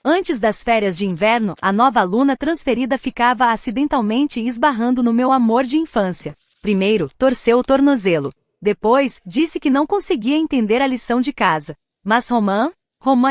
Antes das férias de inverno, a nova aluna transferida ficava acidentalmente esbarrando no meu amor de infância. Primeiro, torceu o tornozelo. Depois, disse que não conseguia entender a lição de casa. Mas Roman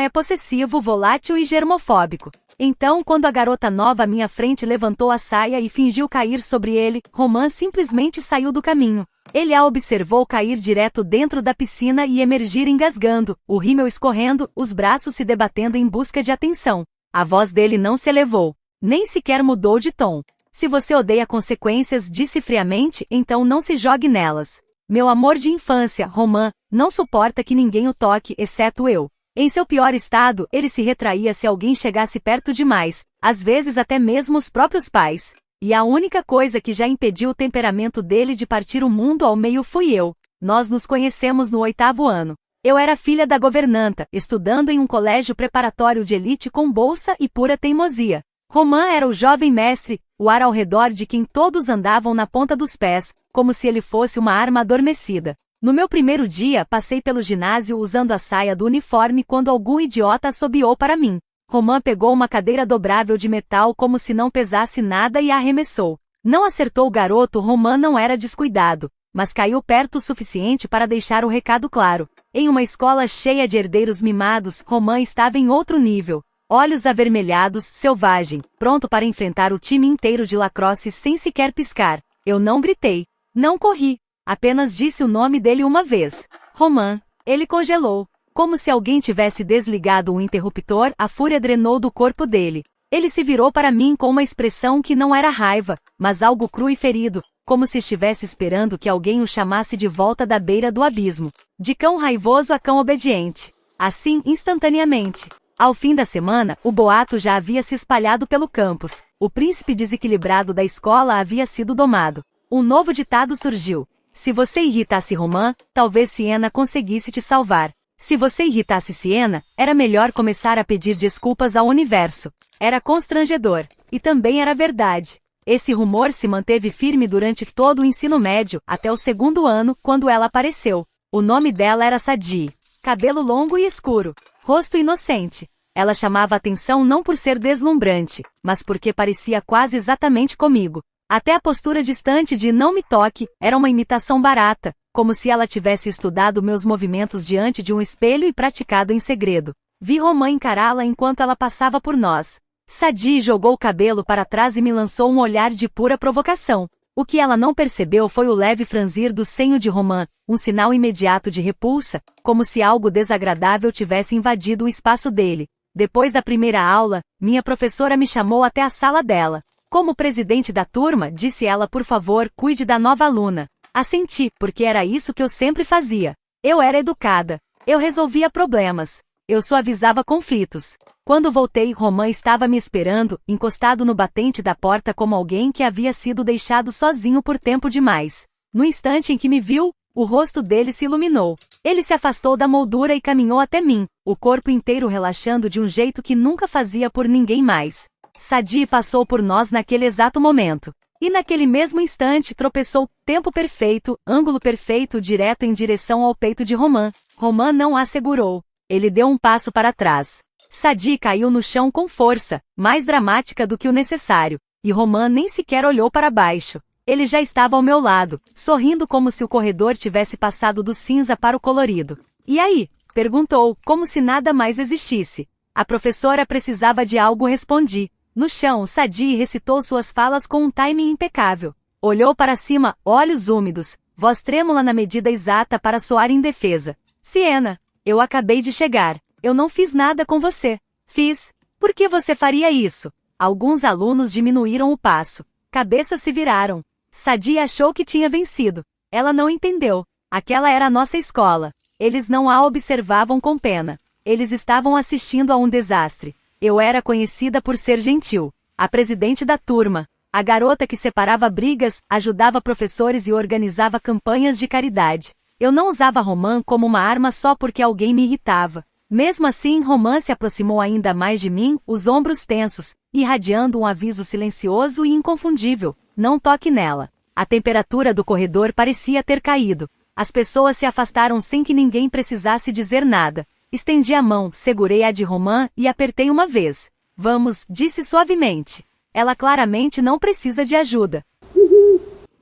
é possessivo, volátil e germofóbico. Então, quando a garota nova à minha frente levantou a saia e fingiu cair sobre ele, Roman simplesmente saiu do caminho. Ele a observou cair direto dentro da piscina e emergir engasgando, o rímel escorrendo, os braços se debatendo em busca de atenção. A voz dele não se elevou, nem sequer mudou de tom. Se você odeia consequências, disse friamente, então não se jogue nelas. Meu amor de infância, Roman, não suporta que ninguém o toque, exceto eu. Em seu pior estado, ele se retraía se alguém chegasse perto demais, às vezes até mesmo os próprios pais. E a única coisa que já impediu o temperamento dele de partir o mundo ao meio fui eu. Nós nos conhecemos no 8º ano. Eu era filha da governanta, estudando em um colégio preparatório de elite com bolsa e pura teimosia. Roman era o jovem mestre, o ar ao redor de quem todos andavam na ponta dos pés, como se ele fosse uma arma adormecida. No meu primeiro dia, passei pelo ginásio usando a saia do uniforme quando algum idiota assobiou para mim. Roman pegou uma cadeira dobrável de metal como se não pesasse nada e a arremessou. Não acertou o garoto. Roman não era descuidado, mas caiu perto o suficiente para deixar o recado claro. Em uma escola cheia de herdeiros mimados, Roman estava em outro nível. Olhos avermelhados, selvagem, pronto para enfrentar o time inteiro de lacrosse sem sequer piscar. Eu não gritei. Não corri. Apenas disse o nome dele uma vez. Roman. Ele congelou. Como se alguém tivesse desligado um interruptor, a fúria drenou do corpo dele. Ele se virou para mim com uma expressão que não era raiva, mas algo cru e ferido, como se estivesse esperando que alguém o chamasse de volta da beira do abismo. De cão raivoso a cão obediente. Assim, instantaneamente. Ao fim da semana, o boato já havia se espalhado pelo campus. O príncipe desequilibrado da escola havia sido domado. Um novo ditado surgiu. Se você irritasse Roman, talvez Siena conseguisse te salvar. Se você irritasse Siena, era melhor começar a pedir desculpas ao universo. Era constrangedor. E também era verdade. Esse rumor se manteve firme durante todo o ensino médio, até o 2º ano, quando ela apareceu. O nome dela era Sadie. Cabelo longo e escuro. Rosto inocente. Ela chamava atenção não por ser deslumbrante, mas porque parecia quase exatamente comigo. Até a postura distante de não me toque era uma imitação barata, como se ela tivesse estudado meus movimentos diante de um espelho e praticado em segredo. Vi Roman encará-la enquanto ela passava por nós. Sadie jogou o cabelo para trás e me lançou um olhar de pura provocação. O que ela não percebeu foi o leve franzir do senho de Roman, um sinal imediato de repulsa, como se algo desagradável tivesse invadido o espaço dele. Depois da primeira aula, minha professora me chamou até a sala dela. Como presidente da turma, disse ela, por favor, cuide da nova aluna. Assenti, porque era isso que eu sempre fazia. Eu era educada. Eu resolvia problemas. Eu suavizava conflitos. Quando voltei, Roman estava me esperando, encostado no batente da porta como alguém que havia sido deixado sozinho por tempo demais. No instante em que me viu, o rosto dele se iluminou. Ele se afastou da moldura e caminhou até mim, o corpo inteiro relaxando de um jeito que nunca fazia por ninguém mais. Sadie passou por nós naquele exato momento. E naquele mesmo instante tropeçou, tempo perfeito, ângulo perfeito direto em direção ao peito de Roman. Roman não a segurou. Ele deu um passo para trás. Sadie caiu no chão com força, mais dramática do que o necessário. E Roman nem sequer olhou para baixo. Ele já estava ao meu lado, sorrindo como se o corredor tivesse passado do cinza para o colorido. E aí? Perguntou, como se nada mais existisse. A professora precisava de algo, respondi. No chão, Sadie recitou suas falas com um timing impecável. Olhou para cima, olhos úmidos, voz trêmula na medida exata para soar indefesa. Siena, eu acabei de chegar. Eu não fiz nada com você. Fiz. Por que você faria isso? Alguns alunos diminuíram o passo. Cabeças se viraram. Sadie achou que tinha vencido. Ela não entendeu. Aquela era a nossa escola. Eles não a observavam com pena. Eles estavam assistindo a um desastre. Eu era conhecida por ser gentil, a presidente da turma, a garota que separava brigas, ajudava professores e organizava campanhas de caridade. Eu não usava Roman como uma arma só porque alguém me irritava. Mesmo assim, Roman se aproximou ainda mais de mim, os ombros tensos, irradiando um aviso silencioso e inconfundível: não toque nela. A temperatura do corredor parecia ter caído. As pessoas se afastaram sem que ninguém precisasse dizer nada. Estendi a mão, segurei a de Romã e apertei uma vez. Vamos, disse suavemente. Ela claramente não precisa de ajuda.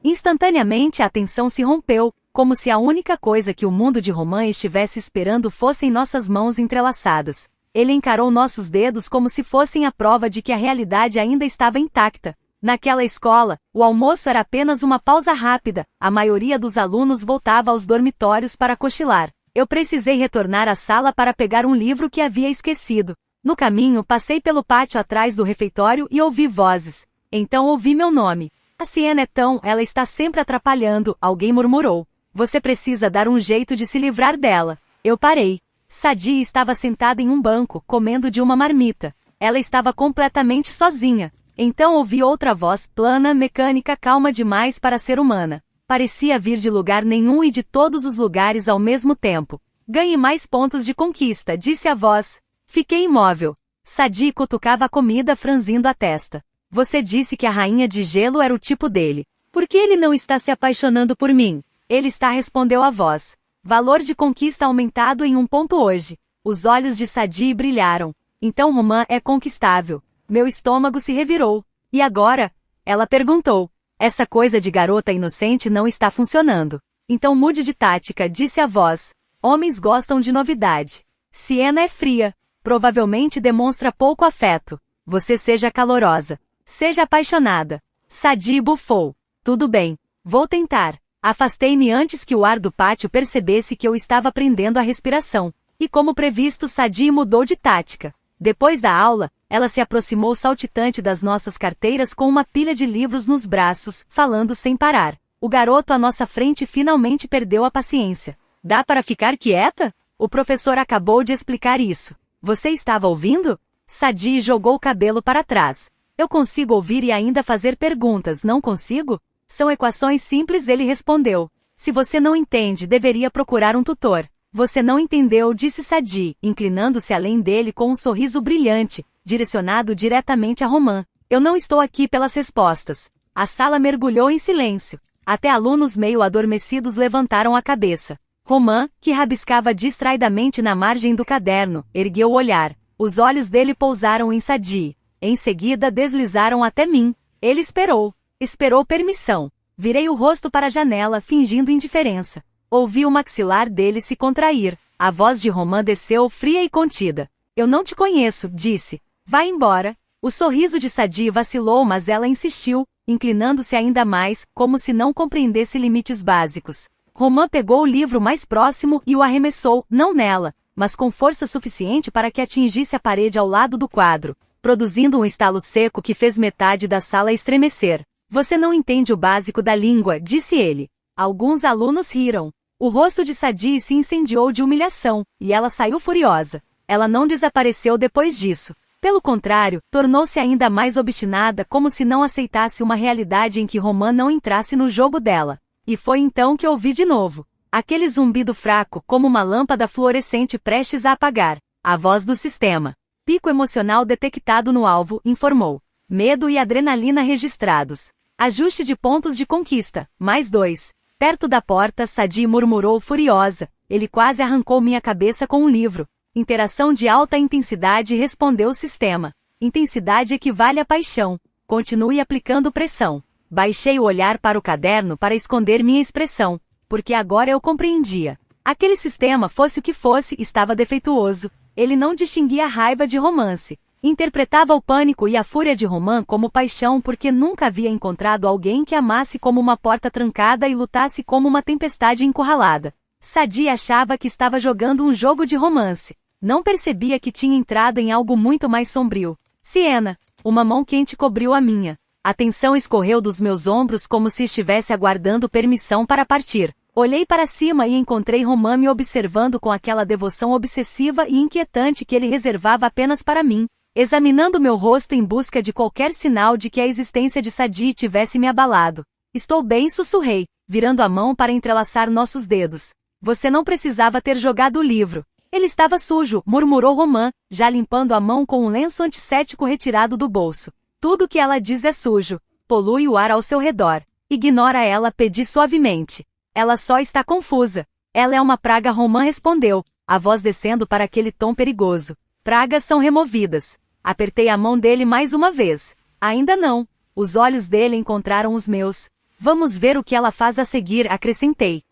Instantaneamente a tensão se rompeu, como se a única coisa que o mundo de Romã estivesse esperando fossem nossas mãos entrelaçadas. Ele encarou nossos dedos como se fossem a prova de que a realidade ainda estava intacta. Naquela escola, o almoço era apenas uma pausa rápida, a maioria dos alunos voltava aos dormitórios para cochilar. Eu precisei retornar à sala para pegar um livro que havia esquecido. No caminho, passei pelo pátio atrás do refeitório e ouvi vozes. Então ouvi meu nome. A Siena é tão, ela está sempre atrapalhando, alguém murmurou. Você precisa dar um jeito de se livrar dela. Eu parei. Sadie estava sentada em um banco, comendo de uma marmita. Ela estava completamente sozinha. Então ouvi outra voz, plana, mecânica, calma demais para ser humana. Parecia vir de lugar nenhum e de todos os lugares ao mesmo tempo. Ganhe mais pontos de conquista, disse a voz. Fiquei imóvel. Sadie cutucava a comida franzindo a testa. Você disse que a rainha de gelo era o tipo dele. Por que ele não está se apaixonando por mim? Ele está, respondeu a voz. Valor de conquista aumentado em 1 ponto hoje. Os olhos de Sadie brilharam. Então Romã é conquistável. Meu estômago se revirou. E agora? Ela perguntou. Essa coisa de garota inocente não está funcionando. Então mude de tática, disse a voz. Homens gostam de novidade. Siena é fria. Provavelmente demonstra pouco afeto. Você seja calorosa. Seja apaixonada. Sadie bufou. Tudo bem. Vou tentar. Afastei-me antes que o ar do pátio percebesse que eu estava prendendo a respiração. E como previsto, Sadie mudou de tática. Depois da aula, ela se aproximou saltitante das nossas carteiras com uma pilha de livros nos braços, falando sem parar. O garoto à nossa frente finalmente perdeu a paciência. Dá para ficar quieta? O professor acabou de explicar isso. Você estava ouvindo? Sadie jogou o cabelo para trás. Eu consigo ouvir e ainda fazer perguntas, não consigo? São equações simples, ele respondeu. Se você não entende, deveria procurar um tutor. Você não entendeu, disse Sadie, inclinando-se além dele com um sorriso brilhante, direcionado diretamente a Romã. Eu não estou aqui pelas respostas. A sala mergulhou em silêncio. Até alunos meio adormecidos levantaram a cabeça. Romã, que rabiscava distraidamente na margem do caderno, ergueu o olhar. Os olhos dele pousaram em Sadie. Em seguida deslizaram até mim. Ele esperou. Esperou permissão. Virei o rosto para a janela, fingindo indiferença. Ouvi o maxilar dele se contrair. A voz de Romã desceu fria e contida. Eu não te conheço, disse. Vai embora. O sorriso de Sadie vacilou, mas ela insistiu, inclinando-se ainda mais, como se não compreendesse limites básicos. Romã pegou o livro mais próximo e o arremessou, não nela, mas com força suficiente para que atingisse a parede ao lado do quadro, produzindo um estalo seco que fez metade da sala estremecer. Você não entende o básico da língua, disse ele. Alguns alunos riram. O rosto de Sadie se incendiou de humilhação, e ela saiu furiosa. Ela não desapareceu depois disso. Pelo contrário, tornou-se ainda mais obstinada, como se não aceitasse uma realidade em que Romã não entrasse no jogo dela. E foi então que ouvi de novo. Aquele zumbido fraco, como uma lâmpada fluorescente prestes a apagar. A voz do sistema. Pico emocional detectado no alvo, informou. Medo e adrenalina registrados. Ajuste de pontos de conquista, mais 2. Perto da porta, Sadie murmurou furiosa. Ele quase arrancou minha cabeça com um livro. Interação de alta intensidade, respondeu o sistema. Intensidade equivale a paixão. Continue aplicando pressão. Baixei o olhar para o caderno para esconder minha expressão, porque agora eu compreendia. Aquele sistema, fosse o que fosse, estava defeituoso. Ele não distinguia a raiva de romance. Interpretava o pânico e a fúria de Romã como paixão porque nunca havia encontrado alguém que amasse como uma porta trancada e lutasse como uma tempestade encurralada. Sadie achava que estava jogando um jogo de romance. Não percebia que tinha entrado em algo muito mais sombrio. Siena. Uma mão quente cobriu a minha. A tensão escorreu dos meus ombros como se estivesse aguardando permissão para partir. Olhei para cima e encontrei Romã me observando com aquela devoção obsessiva e inquietante que ele reservava apenas para mim, examinando meu rosto em busca de qualquer sinal de que a existência de Sadie tivesse me abalado. Estou bem, sussurrei, virando a mão para entrelaçar nossos dedos. Você não precisava ter jogado o livro. Ele estava sujo, murmurou Romã, já limpando a mão com um lenço antisséptico retirado do bolso. Tudo que ela diz é sujo. Polui o ar ao seu redor. Ignora ela, pedi suavemente. Ela só está confusa. Ela é uma praga, Romã respondeu. a voz descendo para aquele tom perigoso. Pragas são removidas. Apertei a mão dele mais uma vez. Ainda não. Os olhos dele encontraram os meus. Vamos ver o que ela faz a seguir, acrescentei.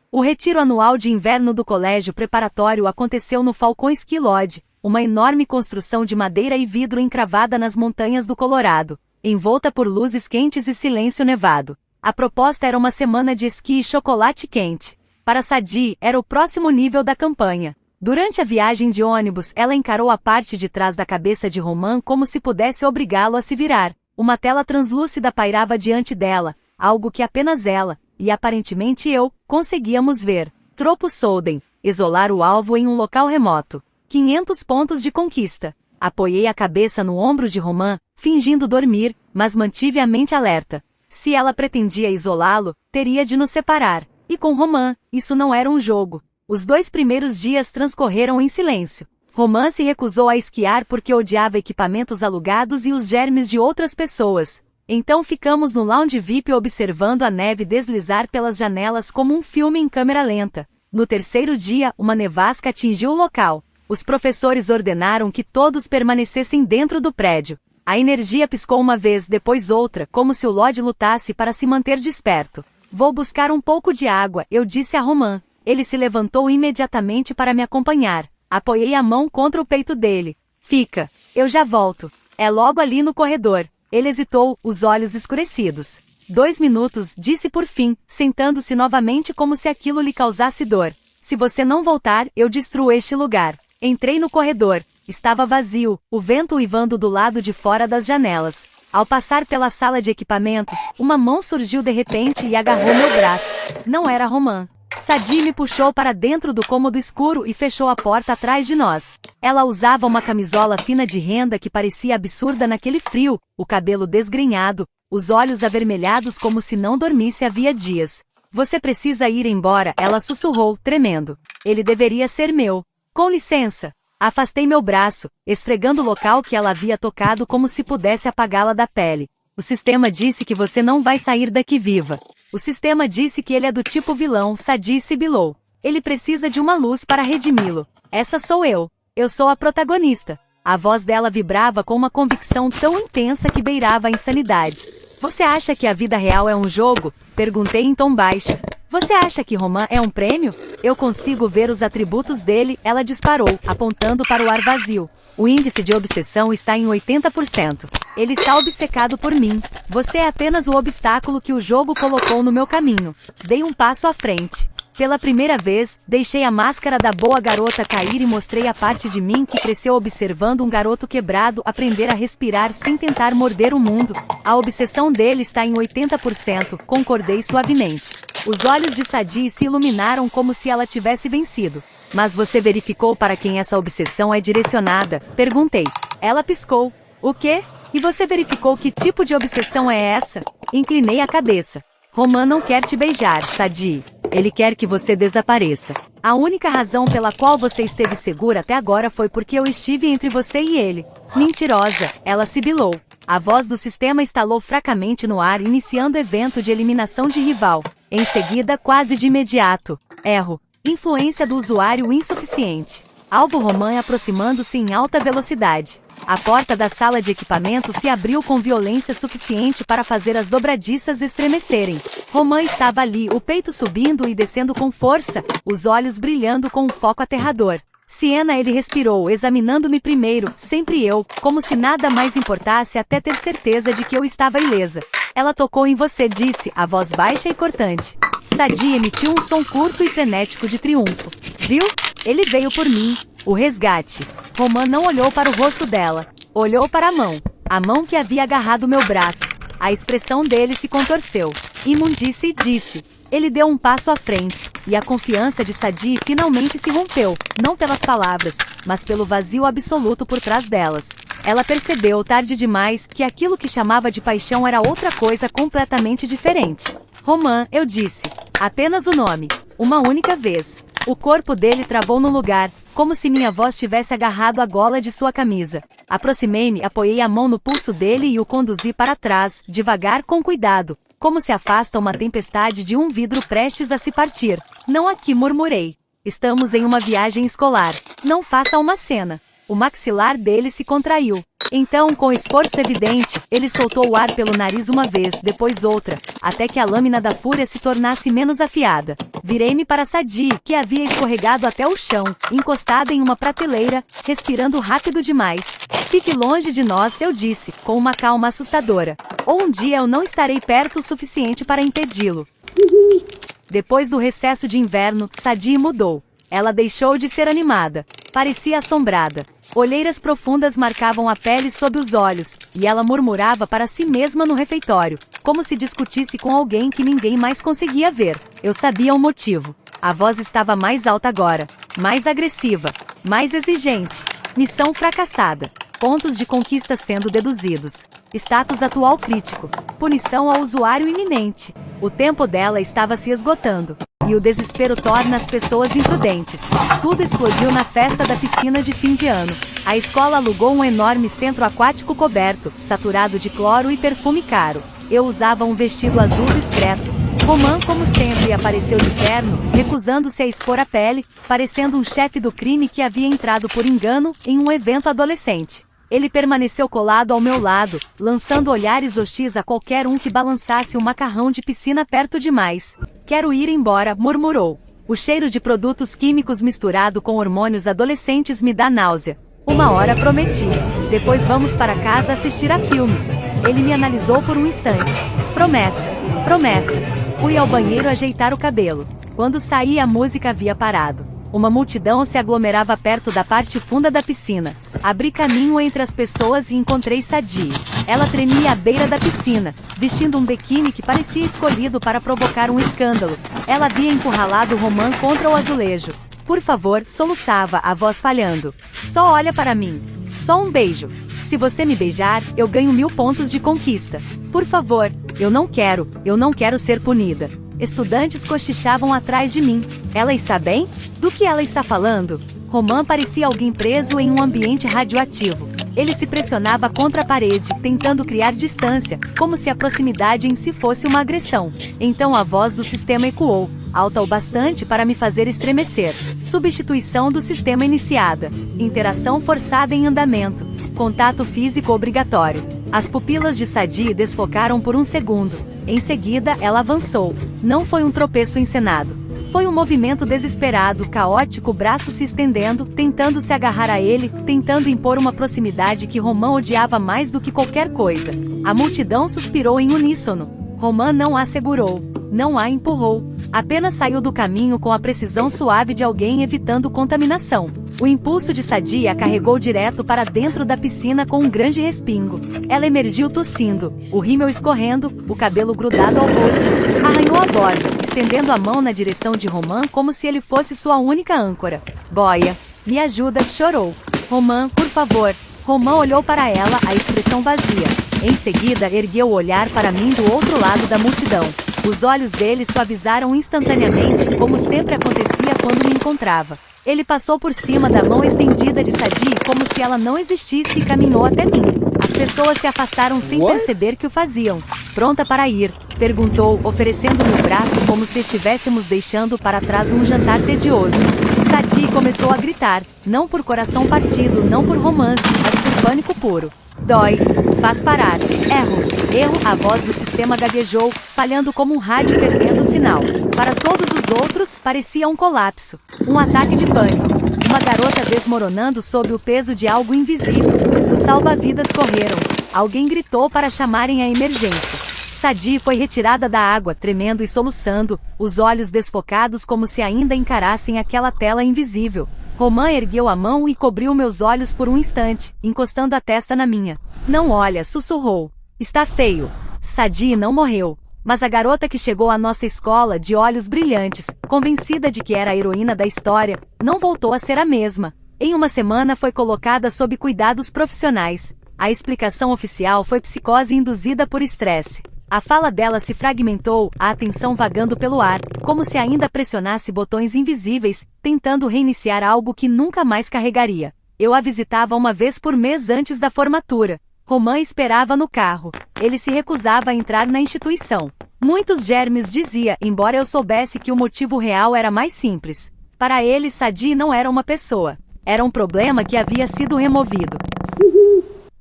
O retiro anual de inverno do colégio preparatório aconteceu no Falcon Ski Lodge, uma enorme construção de madeira e vidro encravada nas montanhas do Colorado, envolta por luzes quentes e silêncio nevado. A proposta era uma semana de esqui e chocolate quente. Para Sadie, era o próximo nível da campanha. Durante a viagem de ônibus, ela encarou a parte de trás da cabeça de Roman como se pudesse obrigá-lo a se virar. Uma tela translúcida pairava diante dela, algo que apenas ela, e aparentemente eu, conseguíamos ver. Tropo Solden, isolar o alvo em um local remoto. 500 pontos de conquista. Apoiei a cabeça no ombro de Roman, fingindo dormir, mas mantive a mente alerta. Se ela pretendia isolá-lo, teria de nos separar. E com Roman, isso não era um jogo. Os 2 primeiros dias transcorreram em silêncio. Roman se recusou a esquiar porque odiava equipamentos alugados e os germes de outras pessoas. Então ficamos no lounge VIP observando a neve deslizar pelas janelas como um filme em câmera lenta. No terceiro dia, uma nevasca atingiu o local. Os professores ordenaram que todos permanecessem dentro do prédio. A energia piscou uma vez, depois outra, como se o Lodge lutasse para se manter desperto. Vou buscar um pouco de água, eu disse a Roman. Ele se levantou imediatamente para me acompanhar. Apoiei a mão contra o peito dele. Fica, eu já volto. É logo ali no corredor. Ele hesitou, os olhos escurecidos. 2 minutos, disse por fim, sentando-se novamente como se aquilo lhe causasse dor. Se você não voltar, eu destruo este lugar. Entrei no corredor. Estava vazio, o vento uivando do lado de fora das janelas. Ao passar pela sala de equipamentos, uma mão surgiu de repente e agarrou meu braço. Não era Roman. Sadie me puxou para dentro do cômodo escuro e fechou a porta atrás de nós. Ela usava uma camisola fina de renda que parecia absurda naquele frio, o cabelo desgrenhado, os olhos avermelhados como se não dormisse havia dias. Você precisa ir embora, ela sussurrou, tremendo. Ele deveria ser meu. Com licença. Afastei meu braço, esfregando o local que ela havia tocado como se pudesse apagá-la da pele. O sistema disse que você não vai sair daqui viva. O sistema disse que ele é do tipo vilão, Sadie sibilou. Ele precisa de uma luz para redimi-lo. Essa sou eu. Eu sou a protagonista. A voz dela vibrava com uma convicção tão intensa que beirava a insanidade. Você acha que a vida real é um jogo? Perguntei em tom baixo. Você acha que Roman é um prêmio? Eu consigo ver os atributos dele, ela disparou, apontando para o ar vazio. O índice de obsessão está em 80%. Ele está obcecado por mim. Você é apenas o obstáculo que o jogo colocou no meu caminho. Dei um passo à frente. Pela primeira vez, deixei a máscara da boa garota cair e mostrei a parte de mim que cresceu observando um garoto quebrado aprender a respirar sem tentar morder o mundo. A obsessão dele está em 80%, concordei suavemente. Os olhos de Sadie se iluminaram como se ela tivesse vencido. Mas você verificou para quem essa obsessão é direcionada? Perguntei. Ela piscou. O quê? E você verificou que tipo de obsessão é essa? Inclinei a cabeça. Roman não quer te beijar, Sadie. Ele quer que você desapareça. A única razão pela qual você esteve segura até agora foi porque eu estive entre você e ele. Mentirosa, ela sibilou. A voz do sistema estalou fracamente no ar, iniciando evento de eliminação de rival. Em seguida, quase de imediato. Erro. Influência do usuário insuficiente. Alvo Roman aproximando-se em alta velocidade. A porta da sala de equipamento se abriu com violência suficiente para fazer as dobradiças estremecerem. Roman estava ali, o peito subindo e descendo com força, os olhos brilhando com um foco aterrador. Siena, ele respirou, examinando-me primeiro, sempre eu, como se nada mais importasse até ter certeza de que eu estava ilesa. Ela tocou em você, disse, a voz baixa e cortante. Sadie emitiu um som curto e frenético de triunfo. Viu? Ele veio por mim. O resgate. Roman não olhou para o rosto dela. Olhou para a mão que havia agarrado meu braço. A expressão dele se contorceu. Imundice, disse. Ele deu um passo à frente, e a confiança de Sadie finalmente se rompeu, não pelas palavras, mas pelo vazio absoluto por trás delas. Ela percebeu, tarde demais, que aquilo que chamava de paixão era outra coisa completamente diferente. Roman, eu disse. Apenas o nome. Uma única vez. O corpo dele travou no lugar, como se minha voz tivesse agarrado a gola de sua camisa. Aproximei-me, apoiei a mão no pulso dele e o conduzi para trás, devagar, com cuidado, como se afasta uma tempestade de um vidro prestes a se partir. Não aqui, murmurei. Estamos em uma viagem escolar. Não faça uma cena. O maxilar dele se contraiu. Então, com esforço evidente, ele soltou o ar pelo nariz uma vez, depois outra, até que a lâmina da fúria se tornasse menos afiada. Virei-me para Sadie, que havia escorregado até o chão, encostada em uma prateleira, respirando rápido demais. Fique longe de nós, eu disse, com uma calma assustadora. Ou um dia eu não estarei perto o suficiente para impedi-lo. Depois do recesso de inverno, Sadie mudou. Ela deixou de ser animada. Parecia assombrada. Olheiras profundas marcavam a pele sob os olhos, e ela murmurava para si mesma no refeitório, como se discutisse com alguém que ninguém mais conseguia ver. Eu sabia o motivo. A voz estava mais alta agora, mais agressiva, mais exigente. Missão fracassada. Pontos de conquista sendo deduzidos. Status atual crítico. Punição ao usuário iminente. O tempo dela estava se esgotando. E o desespero torna as pessoas imprudentes. Tudo explodiu na festa da piscina de fim de ano. A escola alugou um enorme centro aquático coberto, saturado de cloro e perfume caro. Eu usava um vestido azul discreto. Roman, como sempre, apareceu de terno, recusando-se a expor a pele, parecendo um chefe do crime que havia entrado por engano em um evento adolescente. Ele permaneceu colado ao meu lado, lançando olhares hostis a qualquer um que balançasse o macarrão de piscina perto demais. Quero ir embora, murmurou. O cheiro de produtos químicos misturado com hormônios adolescentes me dá náusea. Uma hora prometi. Depois vamos para casa assistir a filmes. Ele me analisou por um instante. Promessa. Promessa. Fui ao banheiro ajeitar o cabelo. Quando saí, a música havia parado. Uma multidão se aglomerava perto da parte funda da piscina. Abri caminho entre as pessoas e encontrei Sadie. Ela tremia à beira da piscina, vestindo um biquíni que parecia escolhido para provocar um escândalo. Ela havia encurralado Roman contra o azulejo. Por favor, soluçava, a voz falhando. Só olha para mim. Só um beijo. Se você me beijar, eu ganho 1000 pontos de conquista. Por favor, eu não quero ser punida. Estudantes cochichavam atrás de mim. Ela está bem? Do que ela está falando? Roman parecia alguém preso em um ambiente radioativo. Ele se pressionava contra a parede, tentando criar distância, como se a proximidade em si fosse uma agressão. Então a voz do sistema ecoou, alta o bastante para me fazer estremecer. Substituição do sistema iniciada. Interação forçada em andamento. Contato físico obrigatório. As pupilas de Sadie desfocaram por um segundo. Em seguida, ela avançou. Não foi um tropeço encenado. Foi um movimento desesperado, caótico, o braço se estendendo, tentando se agarrar a ele, tentando impor uma proximidade que Roman odiava mais do que qualquer coisa. A multidão suspirou em uníssono. Roman não a segurou. Não a empurrou. Apenas saiu do caminho com a precisão suave de alguém evitando contaminação. O impulso de Sadie a carregou direto para dentro da piscina com um grande respingo. Ela emergiu tossindo, o rímel escorrendo, o cabelo grudado ao rosto. Arranhou a borda, estendendo a mão na direção de Roman como se ele fosse sua única âncora. Boia, me ajuda, chorou. Roman, por favor. Roman olhou para ela, a expressão vazia. Em seguida, ergueu o olhar para mim do outro lado da multidão. Os olhos dele suavizaram instantaneamente, como sempre acontecia quando me encontrava. Ele passou por cima da mão estendida de Sadie como se ela não existisse e caminhou até mim. As pessoas se afastaram sem perceber que o faziam. Pronta para ir? Perguntou, oferecendo-me o braço como se estivéssemos deixando para trás um jantar tedioso. Sadie começou a gritar, não por coração partido, não por romance, mas por pânico puro. Dói. Faz parar. Erro. A voz do sistema gaguejou, falhando como um rádio perdendo o sinal. Para todos os outros, parecia um colapso. Um ataque de pânico. Uma garota desmoronando sob o peso de algo invisível. Os salva-vidas correram. Alguém gritou para chamarem a emergência. Sadie foi retirada da água, tremendo e soluçando, os olhos desfocados como se ainda encarassem aquela tela invisível. Roman ergueu a mão e cobriu meus olhos por um instante, encostando a testa na minha. Não olha, sussurrou. Está feio. Sadie não morreu. Mas a garota que chegou à nossa escola de olhos brilhantes, convencida de que era a heroína da história, não voltou a ser a mesma. Em uma semana foi colocada sob cuidados profissionais. A explicação oficial foi psicose induzida por estresse. A fala dela se fragmentou, a atenção vagando pelo ar, como se ainda pressionasse botões invisíveis, tentando reiniciar algo que nunca mais carregaria. Eu a visitava uma vez por mês antes da formatura. Roman esperava no carro. Ele se recusava a entrar na instituição. Muitos germes dizia, embora eu soubesse que o motivo real era mais simples. Para ele, Sadie não era uma pessoa. Era um problema que havia sido removido.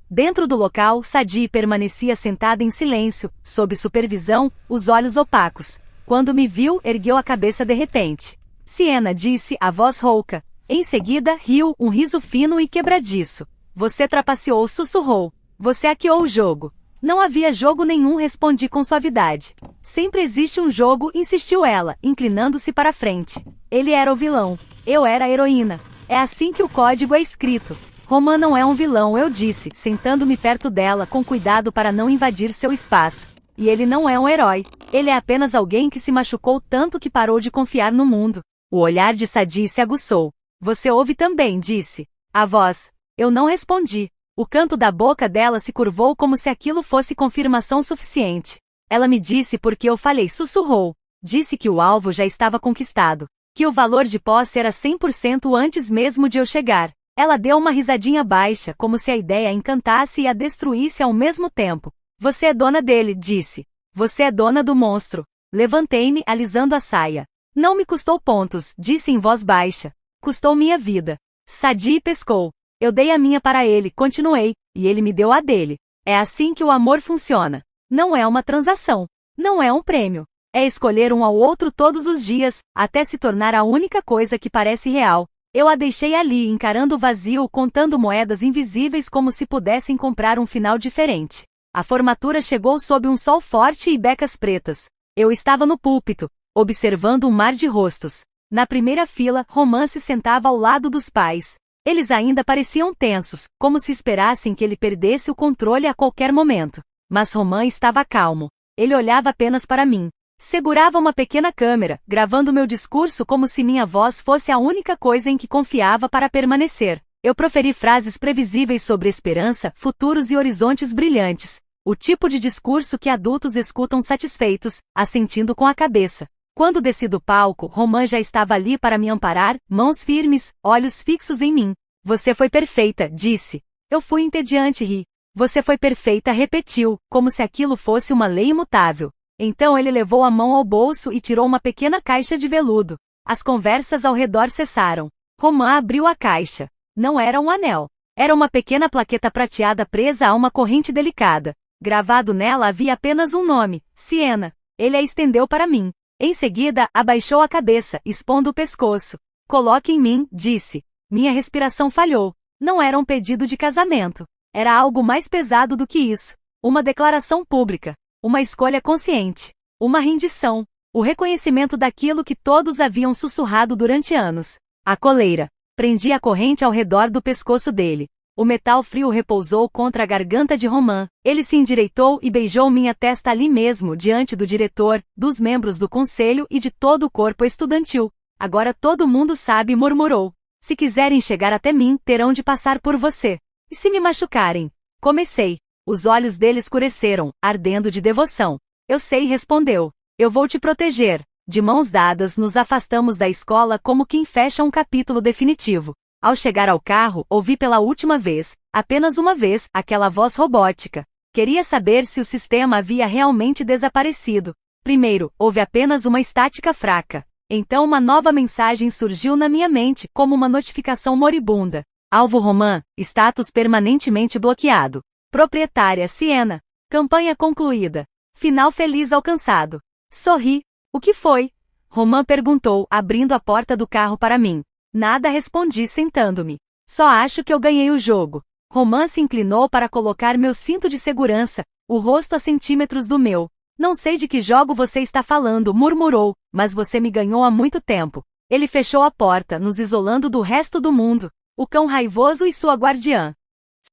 Dentro do local, Sadie permanecia sentada em silêncio, sob supervisão, os olhos opacos. Quando me viu, ergueu a cabeça de repente. Siena, disse, a voz rouca. Em seguida, riu, um riso fino e quebradiço. Você trapaceou, sussurrou. Você hackeou o jogo. Não havia jogo nenhum, respondi com suavidade. Sempre existe um jogo, insistiu ela, inclinando-se para frente. Ele era o vilão. Eu era a heroína. É assim que o código é escrito. Roman não é um vilão, eu disse, sentando-me perto dela com cuidado para não invadir seu espaço. E ele não é um herói. Ele é apenas alguém que se machucou tanto que parou de confiar no mundo. O olhar de Sadie se aguçou. Você ouve também, disse. A voz. Eu não respondi. O canto da boca dela se curvou como se aquilo fosse confirmação suficiente. Ela me disse porque eu falei, sussurrou. Disse que o alvo já estava conquistado. Que o valor de posse era 100% antes mesmo de eu chegar. Ela deu uma risadinha baixa, como se a ideia a encantasse e a destruísse ao mesmo tempo. Você é dona dele, disse. Você é dona do monstro. Levantei-me, alisando a saia. Não me custou pontos, disse em voz baixa. Custou minha vida. Sadie pescou. Eu dei a minha para ele, continuei, e ele me deu a dele. É assim que o amor funciona. Não é uma transação. Não é um prêmio. É escolher um ao outro todos os dias, até se tornar a única coisa que parece real. Eu a deixei ali, encarando o vazio, contando moedas invisíveis como se pudessem comprar um final diferente. A formatura chegou sob um sol forte e becas pretas. Eu estava no púlpito, observando um mar de rostos. Na primeira fila, Roman se sentava ao lado dos pais. Eles ainda pareciam tensos, como se esperassem que ele perdesse o controle a qualquer momento. Mas Roman estava calmo. Ele olhava apenas para mim. Segurava uma pequena câmera, gravando meu discurso como se minha voz fosse a única coisa em que confiava para permanecer. Eu proferi frases previsíveis sobre esperança, futuros e horizontes brilhantes. O tipo de discurso que adultos escutam satisfeitos, assentindo com a cabeça. Quando desci do palco, Roman já estava ali para me amparar, mãos firmes, olhos fixos em mim. Você foi perfeita, disse. Eu fui entediante, ri. Você foi perfeita, repetiu, como se aquilo fosse uma lei imutável. Então ele levou a mão ao bolso e tirou uma pequena caixa de veludo. As conversas ao redor cessaram. Roman abriu a caixa. Não era um anel. Era uma pequena plaqueta prateada presa a uma corrente delicada. Gravado nela havia apenas um nome, Siena. Ele a estendeu para mim. Em seguida, abaixou a cabeça, expondo o pescoço. Coloque em mim, disse. Minha respiração falhou. Não era um pedido de casamento. Era algo mais pesado do que isso. Uma declaração pública. Uma escolha consciente. Uma rendição. O reconhecimento daquilo que todos haviam sussurrado durante anos. A coleira. Prendi a corrente ao redor do pescoço dele. O metal frio repousou contra a garganta de Roman. Ele se endireitou e beijou minha testa ali mesmo, diante do diretor, dos membros do conselho e de todo o corpo estudantil. Agora todo mundo sabe, murmurou. Se quiserem chegar até mim, terão de passar por você. E se me machucarem? Comecei. Os olhos dele escureceram, ardendo de devoção. Eu sei, respondeu. Eu vou te proteger. De mãos dadas, nos afastamos da escola como quem fecha um capítulo definitivo. Ao chegar ao carro, ouvi pela última vez, apenas uma vez, aquela voz robótica. Queria saber se o sistema havia realmente desaparecido. Primeiro, houve apenas uma estática fraca. Então uma nova mensagem surgiu na minha mente, como uma notificação moribunda. Alvo Roman, status permanentemente bloqueado. Proprietária Siena. Campanha concluída. Final feliz alcançado. Sorri. O que foi? Roman perguntou, abrindo a porta do carro para mim. Nada, respondi sentando-me. Só acho que eu ganhei o jogo. Roman se inclinou para colocar meu cinto de segurança, o rosto a centímetros do meu. Não sei de que jogo você está falando, murmurou, mas você me ganhou há muito tempo. Ele fechou a porta, nos isolando do resto do mundo. O cão raivoso e sua guardiã.